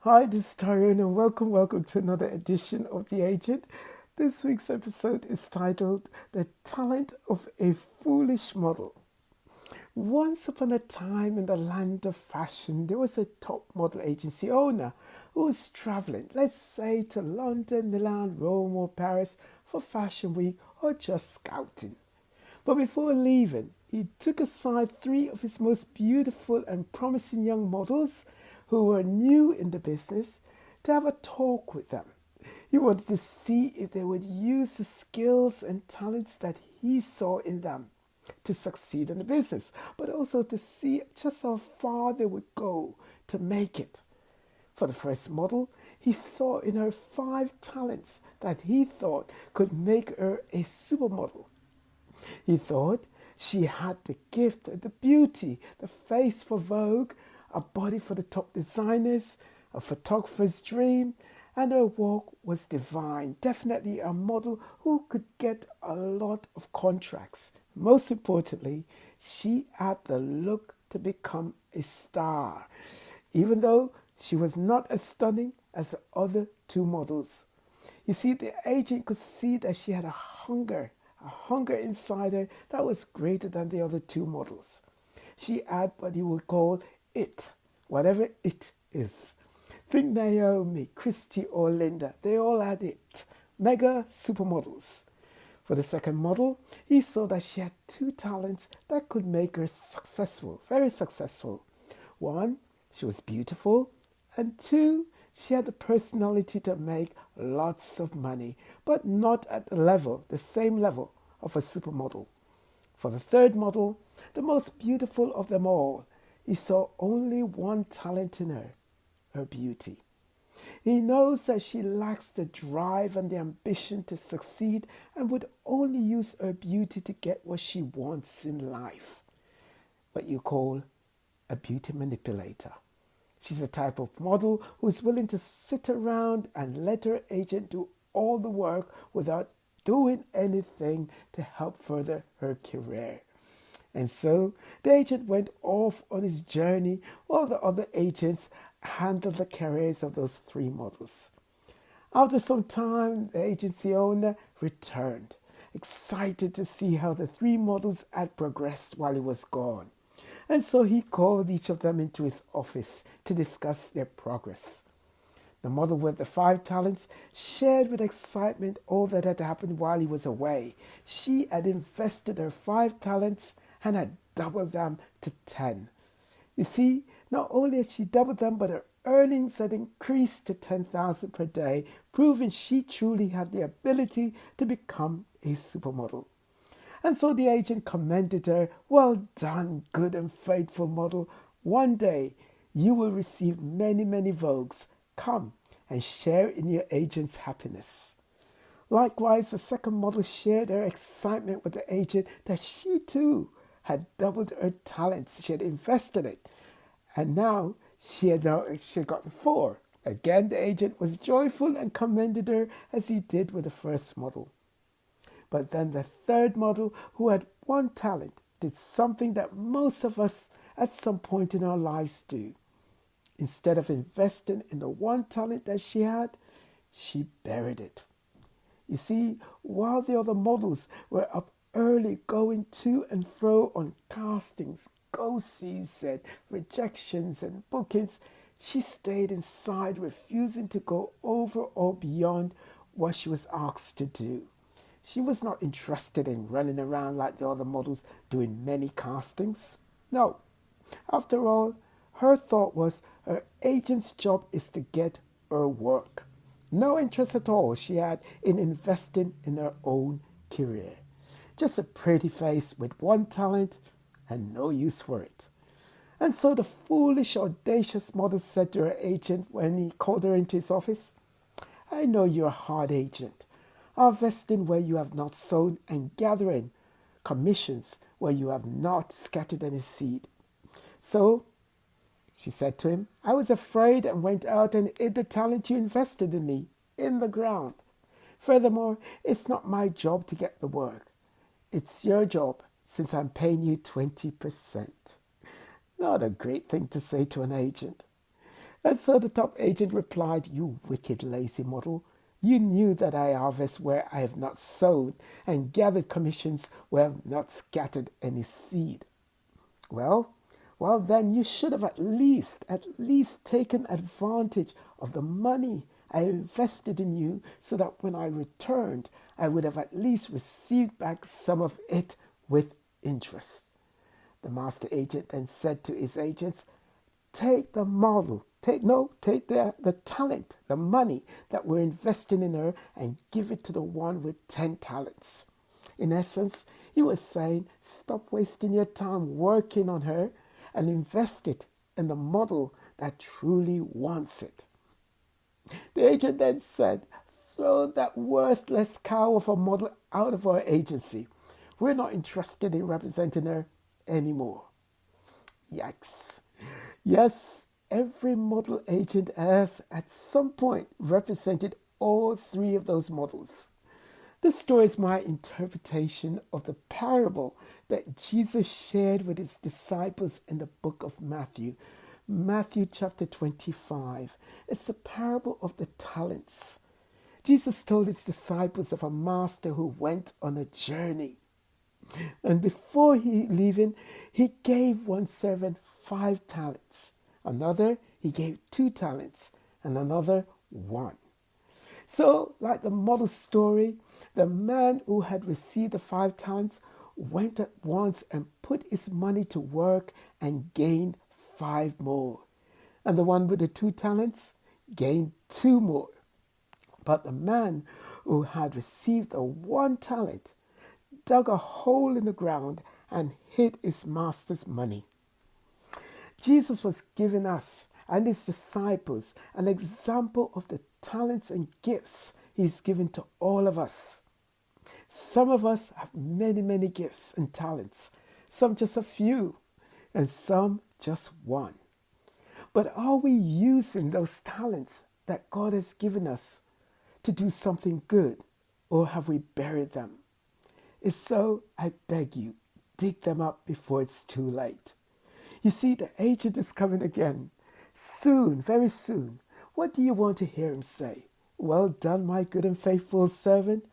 Hi, this is Tyrone, and welcome to another edition of The Agent. This week's episode is titled The Talent of a Foolish Model. Once upon a time in the land of fashion, there was a top model agency owner who was traveling, let's say to London, Milan, Rome, or Paris for Fashion Week or just scouting. But before leaving, he took aside three of his most beautiful and promising young models who were new in the business to have a talk with them. He wanted to see if they would use the skills and talents that he saw in them to succeed in the business, but also to see just how far they would go to make it. For the first model, he saw in her five talents that he thought could make her a supermodel. He thought she had the gift, the beauty, the face for Vogue, a body for the top designers, a photographer's dream, and her walk was divine. Definitely a model who could get a lot of contracts. Most importantly, she had the look to become a star, even though she was not as stunning as the other two models. You see, the agent could see that she had a hunger inside her that was greater than the other two models. She had what you would call it, whatever it is. Think Naomi, Christy, or Linda. They all had it. Mega supermodels. For the second model, he saw that she had two talents that could make her successful, very successful. One, she was beautiful, and two, she had the personality to make lots of money, but not at the same level of a supermodel. For the third model, the most beautiful of them all, he saw only one talent in her, her beauty. He knows that she lacks the drive and the ambition to succeed and would only use her beauty to get what she wants in life. What you call a beauty manipulator. She's a type of model who's willing to sit around and let her agent do all the work without doing anything to help further her career. And so the agent went off on his journey while the other agents handled the careers of those three models. After some time, the agency owner returned, excited to see how the three models had progressed while he was gone. And so he called each of them into his office to discuss their progress. The model with the five talents shared with excitement all that had happened while he was away. She had invested her five talents and had doubled them to 10. You see, not only had she doubled them, but her earnings had increased to 10,000 per day, proving she truly had the ability to become a supermodel. And so the agent commended her. Well done, good and faithful model. One day you will receive many, many Vogues. Come and share in your agent's happiness. Likewise, the second model shared her excitement with the agent that she too had doubled her talents. She had invested it. And now she had gotten four. Again, the agent was joyful and commended her as he did with the first model. But then the third model, who had one talent, did something that most of us at some point in our lives do. Instead of investing in the one talent that she had, she buried it. You see, while the other models were up early going to and fro on castings, go-sees and rejections and bookings, she stayed inside, refusing to go over or beyond what she was asked to do. She was not interested in running around like the other models doing many castings. No. After all, her thought was her agent's job is to get her work. No interest at all she had in investing in her own career. Just a pretty face with one talent and no use for it. And so the foolish, audacious model said to her agent when he called her into his office, I know you're a hard agent, harvesting where you have not sown and gathering commissions where you have not scattered any seed. So she said to him, I was afraid and went out and hid the talent you invested in me in the ground. Furthermore, it's not my job to get the work. It's your job since I'm paying you 20%. Not a great thing to say to an agent. And so the top agent replied, "You wicked, lazy model. You knew that I harvest where I have not sown and gathered commissions where I have not scattered any seed. Well, well, then you should have at least taken advantage of the money I invested in you so that when I returned, I would have at least received back some of it with interest." The master agent then said to his agents, "Take the model, take the talent, the money that we're investing in her and give it to the one with 10 talents. In essence, he was saying, stop wasting your time working on her and invest it in the model that truly wants it. The agent then said, "Throw that worthless cow of a model out of our agency. We're not interested in representing her anymore." Yikes. Yes, every model agent has at some point represented all three of those models. This story is my interpretation of the parable that Jesus shared with his disciples in the book of Matthew. Matthew chapter 25. It's a parable of the talents. Jesus told his disciples of a master who went on a journey. And before leaving, he gave one servant 5 talents. Another, he gave 2 talents. And another, 1. So, like the model story, the man who had received the 5 talents went at once and put his money to work and gained 5 more. And the one with the 2 talents gained 2 more. But the man who had received the 1 talent dug a hole in the ground and hid his master's money. Jesus was giving us and his disciples an example of the talents and gifts he's given to all of us. Some of us have many, many gifts and talents, some just a few, and some just 1. But are we using those talents that God has given us to do something good, or have we buried them? If so, I beg you, dig them up before it's too late. You see, the agent is coming again. Soon, very soon. What do you want to hear him say? "Well done, my good and faithful servant,"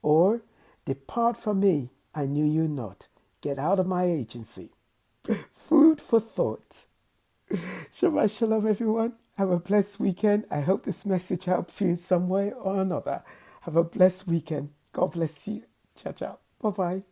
or "Depart from me, I knew you not. Get out of my agency." Food for thought. Shabbat shalom, everyone. Have a blessed weekend. I hope this message helps you in some way or another. Have a blessed weekend. God bless you. Ciao, ciao. Bye-bye.